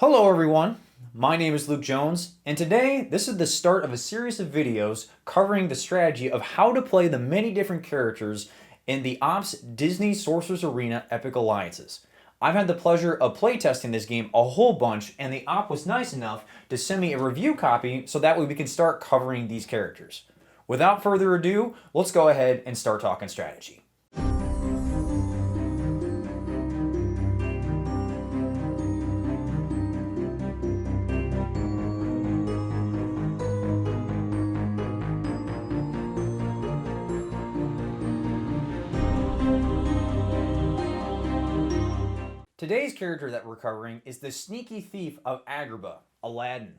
Hello everyone, my name is Luke Jones, and today this is the start of a series of videos covering the strategy of how to play the many different characters in the Ops Disney Sorcerers Arena Epic Alliances. I've had the pleasure of playtesting this game a whole bunch, and the op was nice enough to send me a review copy so that way we can start covering these characters. Without further ado, let's go ahead and start talking strategy. Today's character that we're covering is the sneaky thief of Agrabah, Aladdin.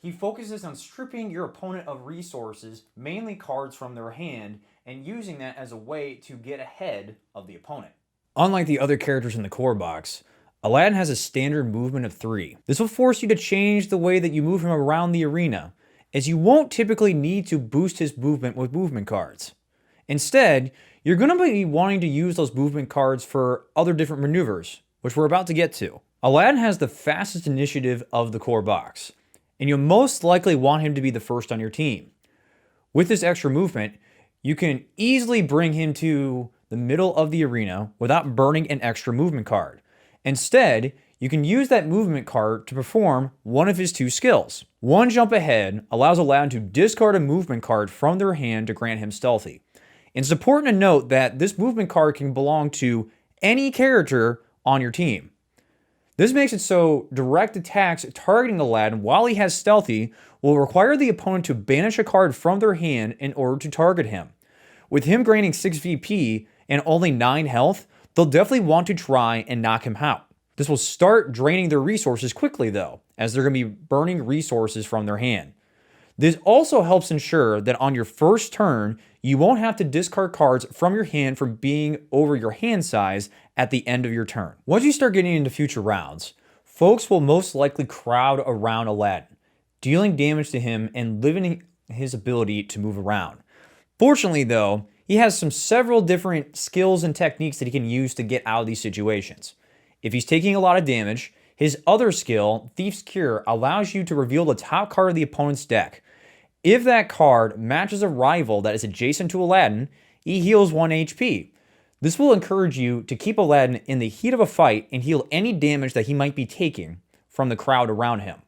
He focuses on stripping your opponent of resources, mainly cards from their hand, and using that as a way to get ahead of the opponent. Unlike the other characters in the core box, Aladdin has a standard movement of 3. This will force you to change the way that you move him around the arena, as you won't typically need to boost his movement with movement cards. Instead, you're going to be wanting to use those movement cards for other different maneuvers, which we're about to get to. Aladdin has the fastest initiative of the core box, and you'll most likely want him to be the first on your team. With this extra movement, you can easily bring him to the middle of the arena without burning an extra movement card. Instead, you can use that movement card to perform one of his 2 skills. One Jump Ahead allows Aladdin to discard a movement card from their hand to grant him stealthy. And it's important to note that this movement card can belong to any character on your team. This makes it so direct attacks targeting Aladdin while he has stealthy will require the opponent to banish a card from their hand in order to target him. With him gaining 6 VP and only 9 health, they'll definitely want to try and knock him out. This will start draining their resources quickly though, as they're going to be burning resources from their hand. This also helps ensure that on your first turn, you won't have to discard cards from your hand from being over your hand size at the end of your turn. Once you start getting into future rounds, folks will most likely crowd around Aladdin, dealing damage to him and limiting his ability to move around. Fortunately though, he has several different skills and techniques that he can use to get out of these situations. If he's taking a lot of damage, his other skill, Thief's Cure, allows you to reveal the top card of the opponent's deck. If that card matches a rival that is adjacent to Aladdin, he heals 1 HP. This will encourage you to keep Aladdin in the heat of a fight and heal any damage that he might be taking from the crowd around him.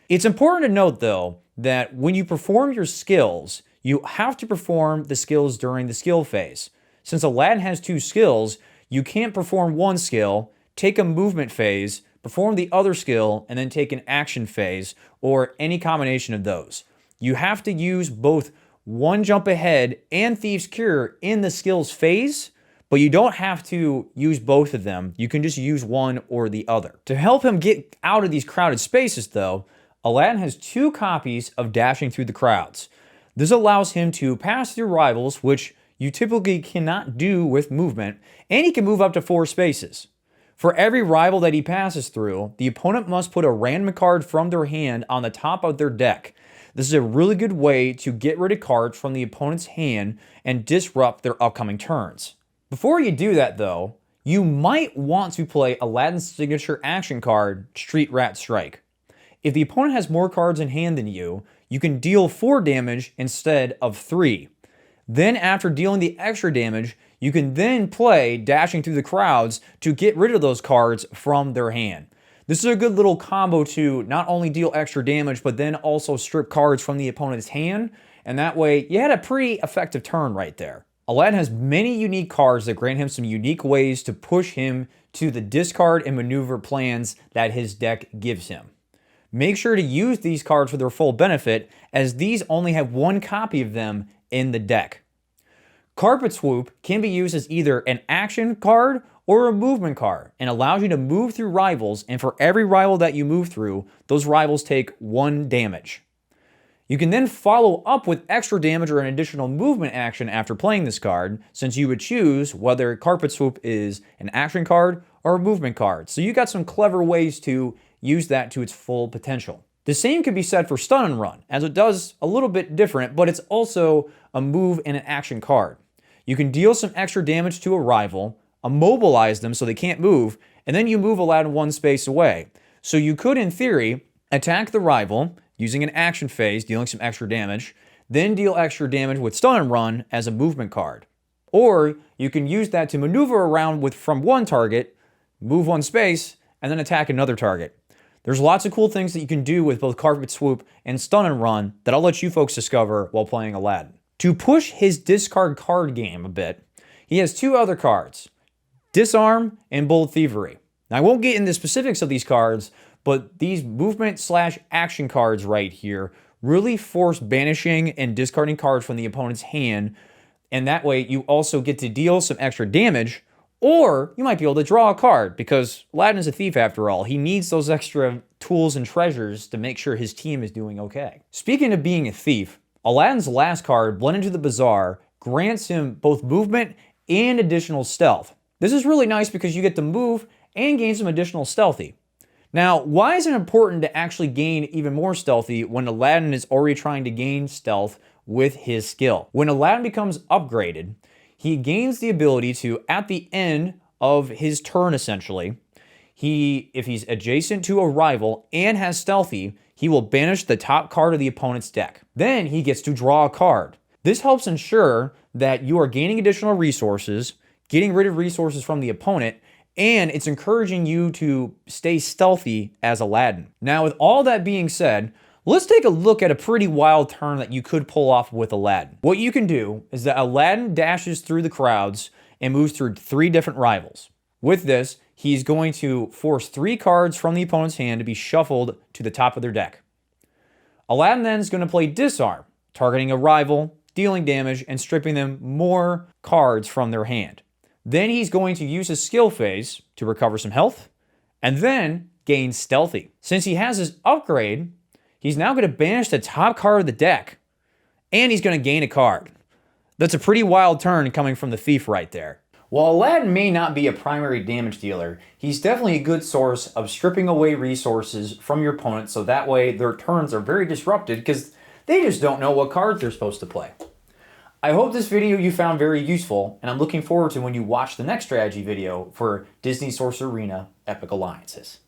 It's important to note though that when you perform your skills, you have to perform the skills during the skill phase. Since Aladdin has 2 skills, you can't perform one skill, take a movement phase, perform the other skill, and then take an action phase, or any combination of those. You have to use both One Jump Ahead and Thief's Cure in the skills phase, but you don't have to use both of them. You can just use one or the other. To help him get out of these crowded spaces though, Aladdin has 2 copies of Dashing Through the Crowds. This allows him to pass through rivals, which you typically cannot do with movement, and he can move up to 4 spaces. For every rival that he passes through, the opponent must put a random card from their hand on the top of their deck. This is a really good way to get rid of cards from the opponent's hand and disrupt their upcoming turns. Before you do that though, you might want to play Aladdin's signature action card, Street Rat Strike. If the opponent has more cards in hand than you, you can deal 4 damage instead of 3. Then after dealing the extra damage, you can then play Dashing Through the Crowds to get rid of those cards from their hand. This is a good little combo to not only deal extra damage, but then also strip cards from the opponent's hand, and that way you had a pretty effective turn right there. Aladdin has many unique cards that grant him some unique ways to push him to the discard and maneuver plans that his deck gives him. Make sure to use these cards for their full benefit, as these only have 1 copy of them in the deck. Carpet Swoop can be used as either an action card or a movement card and allows you to move through rivals, and for every rival that you move through, those rivals take 1 damage. You can then follow up with extra damage or an additional movement action after playing this card, since you would choose whether Carpet Swoop is an action card or a movement card. So you got some clever ways to use that to its full potential. The same can be said for Stun and Run, as it does a little bit different, but it's also a move and an action card. You can deal some extra damage to a rival, immobilize them so they can't move, and then you move Aladdin 1 space away. So you could, in theory, attack the rival using an action phase, dealing some extra damage, then deal extra damage with stun and run as a movement card. Or you can use that to maneuver around from one target, move one space, and then attack another target. There's lots of cool things that you can do with both Carpet Swoop and Stun and Run that I'll let you folks discover while playing Aladdin. To push his discard card game a bit, he has two other cards, Disarm and Bold Thievery. Now I won't get into the specifics of these cards, but these movement/action cards right here really force banishing and discarding cards from the opponent's hand, and that way you also get to deal some extra damage, or you might be able to draw a card, because Aladdin is a thief after all. He needs those extra tools and treasures to make sure his team is doing okay. Speaking of being a thief, Aladdin's last card, Blend into the Bazaar, grants him both movement and additional stealth. This is really nice because you get to move and gain some additional stealthy. Now, why is it important to actually gain even more stealthy when Aladdin is already trying to gain stealth with his skill? When Aladdin becomes upgraded, he gains the ability to, at the end of his turn essentially, if he's adjacent to a rival and has stealthy, he will banish the top card of the opponent's deck. Then he gets to draw a card. This helps ensure that you are gaining additional resources, getting rid of resources from the opponent, and it's encouraging you to stay stealthy as Aladdin. Now, with all that being said, let's take a look at a pretty wild turn that you could pull off with Aladdin. What you can do is that Aladdin dashes through the crowds and moves through 3 different rivals. With this, he's going to force 3 cards from the opponent's hand to be shuffled to the top of their deck. Aladdin then is going to play Disarm, targeting a rival, dealing damage, and stripping them more cards from their hand. Then he's going to use his skill phase to recover some health, and then gain stealthy. Since he has his upgrade, he's now going to banish the top card of the deck, and he's going to gain a card. That's a pretty wild turn coming from the thief right there. While Aladdin may not be a primary damage dealer, he's definitely a good source of stripping away resources from your opponent, so that way their turns are very disrupted because they just don't know what cards they're supposed to play. I hope this video you found very useful, and I'm looking forward to when you watch the next strategy video for Disney Sorcerer Arena Epic Alliances.